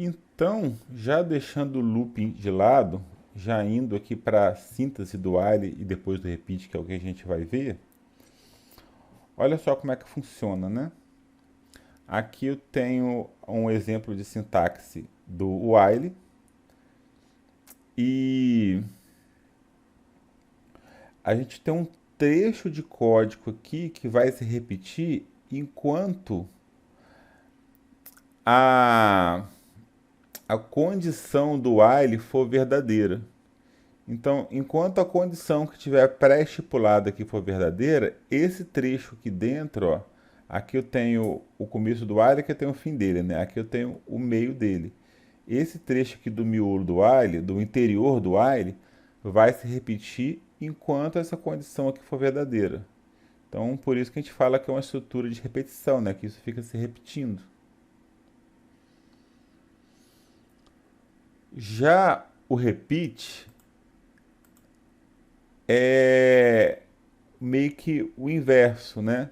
Então, já deixando o looping de lado, já indo aqui para a síntese do while e depois do repeat, que é o que a gente vai ver, olha só como é que funciona, né? Aqui eu tenho um exemplo de sintaxe do while e a gente tem um trecho de código aqui que vai se repetir enquanto a, a condição do while for verdadeira. Então, enquanto a condição que tiver pré-estipulada aqui for verdadeira, esse trecho aqui dentro, ó, aqui eu tenho o começo do while, aqui eu tenho o fim dele, né? Aqui eu tenho o meio dele. Esse trecho aqui do miolo do while, do interior do while, vai se repetir enquanto essa condição aqui for verdadeira. Então, por isso que a gente fala que é uma estrutura de repetição, né? Que isso fica se repetindo. Já o repeat é meio que o inverso, né?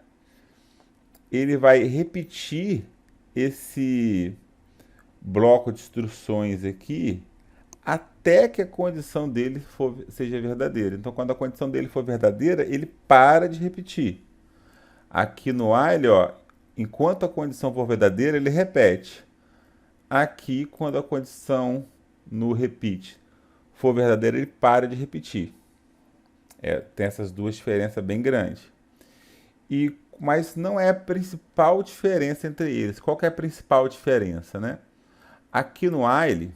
Ele vai repetir esse bloco de instruções aqui até que a condição dele seja verdadeira. Então, quando a condição dele for verdadeira, ele para de repetir. Aqui no while, ó, enquanto a condição for verdadeira, ele repete. Aqui, quando a condição no repeat for verdadeira, ele para de repetir. Tem essas duas diferenças bem grandes. Mas não é a principal diferença entre eles. Qual que é a principal diferença, né? Aqui no while,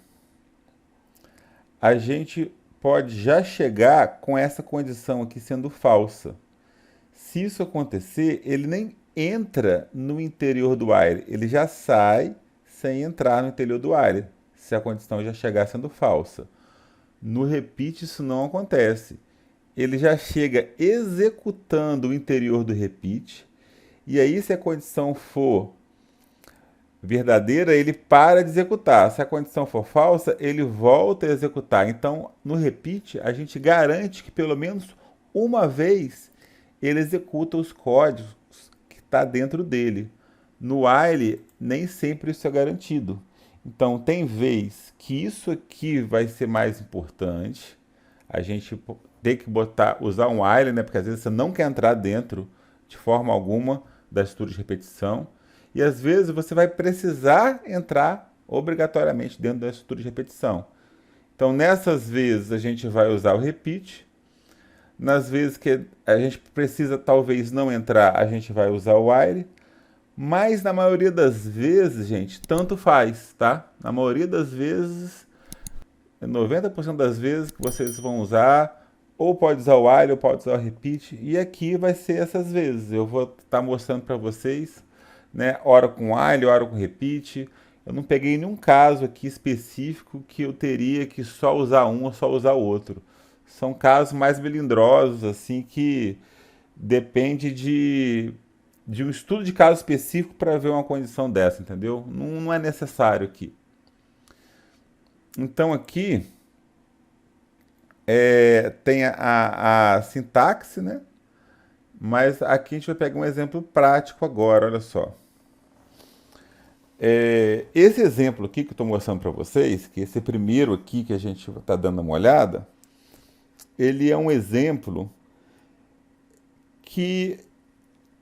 a gente pode já chegar com essa condição aqui sendo falsa. Se isso acontecer, ele nem entra no interior do while, ele já sai sem entrar no interior do while, se a condição já chegar sendo falsa. No repeat isso não acontece. Ele já chega executando o interior do repeat, e aí se a condição for verdadeira, ele para de executar. Se a condição for falsa, ele volta a executar. Então, no repeat, a gente garante que pelo menos uma vez ele executa os códigos que está dentro dele. No while, nem sempre isso é garantido. Então, tem vez que isso aqui vai ser mais importante. A gente tem que usar um while, né? Porque às vezes você não quer entrar dentro de forma alguma da estrutura de repetição. E às vezes você vai precisar entrar obrigatoriamente dentro da estrutura de repetição. Então, nessas vezes, a gente vai usar o repeat. Nas vezes que a gente precisa talvez não entrar, a gente vai usar o while. Mas na maioria das vezes, gente, tanto faz, tá? Na maioria das vezes, 90% das vezes que vocês vão usar, ou pode usar o while, ou pode usar o repeat. E aqui vai ser essas vezes. Eu vou estar mostrando para vocês, né? Hora com while, hora com repeat. Eu não peguei nenhum caso aqui específico que eu teria que só usar um ou só usar o outro. São casos mais melindrosos, assim, que depende de um estudo de caso específico para ver uma condição dessa, entendeu? Não é necessário aqui. Então aqui tem a sintaxe, né? Mas aqui a gente vai pegar um exemplo prático agora, olha só. Esse exemplo aqui que eu estou mostrando para vocês, que esse primeiro aqui que a gente está dando uma olhada, ele é um exemplo que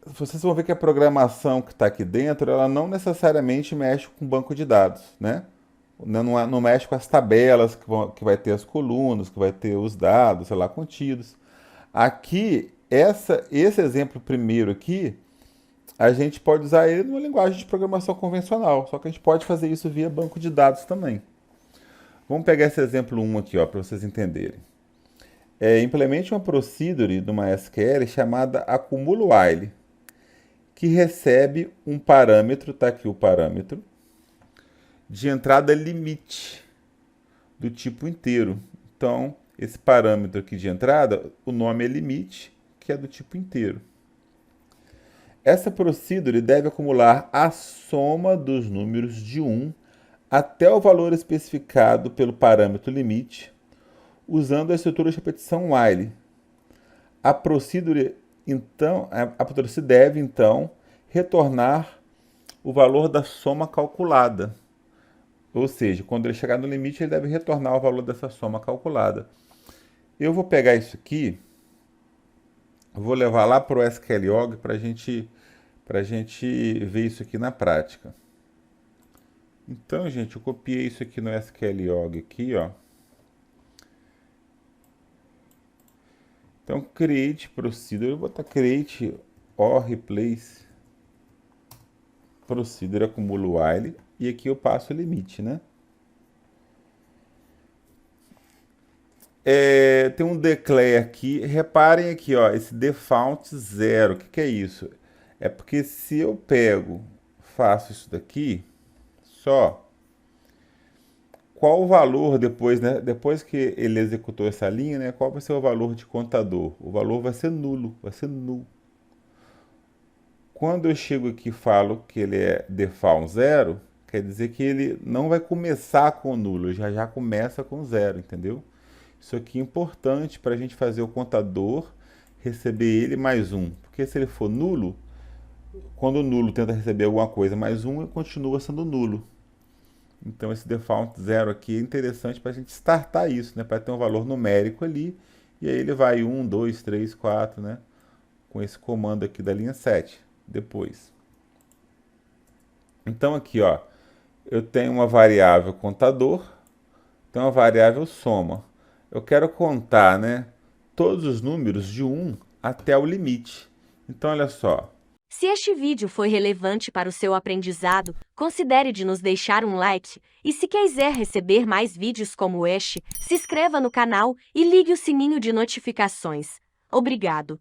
vocês vão ver que a programação que está aqui dentro, ela não necessariamente mexe com banco de dados, né? Não mexe com as tabelas que vai ter as colunas, que vai ter os dados, sei lá, contidos. Aqui, esse exemplo primeiro aqui, a gente pode usar ele numa linguagem de programação convencional, só que a gente pode fazer isso via banco de dados também. Vamos pegar esse exemplo 1 aqui, para vocês entenderem. Implemente uma procedure do MySQL chamada AcumuloWhile, que recebe um parâmetro, está aqui o parâmetro, de entrada limite, do tipo inteiro. Então, esse parâmetro aqui de entrada, o nome é limite, que é do tipo inteiro. Essa procedure deve acumular a soma dos números de 1 até o valor especificado pelo parâmetro limite, usando a estrutura de repetição while. A procedure deve, então, retornar o valor da soma calculada. Ou seja, quando ele chegar no limite, ele deve retornar o valor dessa soma calculada. Eu vou pegar isso aqui, vou levar lá para o SQLog para a gente ver isso aqui na prática. Então, gente, eu copiei isso aqui no SQLog aqui, ó. Então, create procedure, eu vou botar create or replace procedure, acumulo while, e aqui eu passo o limite, né? Tem um declare aqui, reparem aqui, ó, esse default 0, o que é isso? É porque se eu pego, faço isso daqui, só, qual o valor depois, né? Depois que ele executou essa linha, né? Qual vai ser o valor de contador? O valor vai ser nulo, vai ser null. Quando eu chego aqui e falo que ele é default 0, quer dizer que ele não vai começar com nulo, já começa com 0, entendeu? Isso aqui é importante para a gente fazer o contador receber ele mais 1. Porque se ele for nulo, quando o nulo tenta receber alguma coisa mais 1, ele continua sendo nulo. Então esse default 0 aqui é interessante para a gente startar isso, né? Para ter um valor numérico ali. E aí ele vai 1, 2, 3, 4, né? Com esse comando aqui da linha 7. Depois. Então aqui, ó, eu tenho uma variável contador, tenho uma variável soma. Eu quero contar, né, todos os números de 1 até o limite. Então, olha só. Se este vídeo foi relevante para o seu aprendizado, considere de nos deixar um like. E se quiser receber mais vídeos como este, se inscreva no canal e ligue o sininho de notificações. Obrigado.